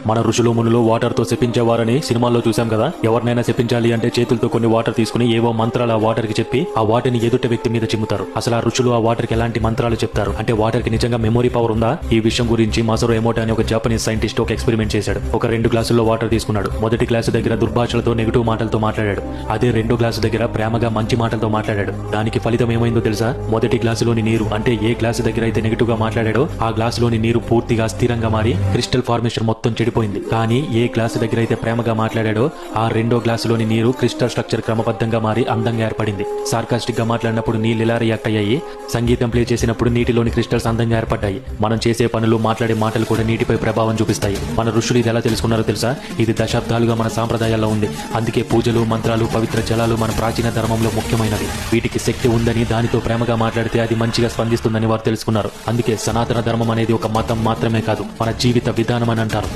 మన ఋషులు మునులు వాటర్ తో శపించేవారని సినిమాల్లో చూసాం కదా. ఎవరినైనా శపించాలి అంటే చేతులతో కొన్ని వాటర్ తీసుకుని ఏవో మంత్రాలు ఆ వాటర్ కి చెప్పి ఆ వాటర్ ని ఎదుట వ్యక్తి మీద చిమ్ముతారు. అసలు ఆ ఋషులు ఆ వాటర్ కి ఎలాంటి మంత్రాలు చెప్తారు అంటే వాటర్ కి నిజంగా మెమొరీ పవర్ ఉందా? ఈ విషయం గురించి మసరో ఎమోటో అనే ఒక జపనీస్ సైంటిస్ట్ ఒక ఎక్స్పెరిమెంట్ చేశాడు. ఒక 2 గ్లాసుల్లో వాటర్ తీసుకున్నాడు. మొదటి గ్లాసు దగ్గర దుర్భాషలతో నెగిటివ్ మాటలతో మాట్లాడాడు. అదే 2వ గ్లాసు దగ్గర ప్రేమగా మంచి మాటలతో మాట్లాడాడు. దానికి ఫలితం ఏమైందో తెలుసా? మొదటి గ్లాసులోని నీరు అంటే ఏ గ్లాసు దగ్గర అయితే నెగిటివ్ గా మాట్లాడాడో ఆ గ్లాసులోని నీరు పూర్తిగా స్థిరంగా మారి క్రిస్టల్ ఫార్మేషన్ మొత్తం చెడిపోయింది. కానీ ఏ గ్లాసు దగ్గర అయితే ప్రేమగా మాట్లాడాడో ఆ 2వ గ్లాసులోని నీరు క్రిస్టల్ స్ట్రక్చర్ క్రమబద్ధంగా మారి అందంగా ఏర్పడింది. సార్కాస్టిక్ గా మాట్లాడినప్పుడు నీళ్ళు ఇలా రియాక్ట్ అయ్యాయి. సంగీతం ప్లే చేసినప్పుడు నీటిలోని క్రిస్టల్స్ అందంగా ఏర్పడ్డాయి. మనం చేసే పనులు మాట్లాడే మాటలు కూడా నీటిపై ప్రభావం చూపిస్తాయి. మన ఋషులు ఇది ఎలా తెలుసుకున్నారో తెలుసా? ఇది దశాబ్దాలుగా మన సాంప్రదాయాల్లో ఉంది. అందుకే పూజలు, మంత్రాలు, పవిత్ర జలాలు మన ప్రాచీన ధర్మంలో ముఖ్యమైనవి. వీటికి శక్తి ఉందని, దానితో ప్రేమగా మాట్లాడితే అది మంచిగా స్పందిస్తుందని వారు తెలుసుకున్నారు. అందుకే సనాతన ధర్మం అనేది ఒక మతం మాత్రమే కాదు, మన జీవిత విధానం అని అంటారు.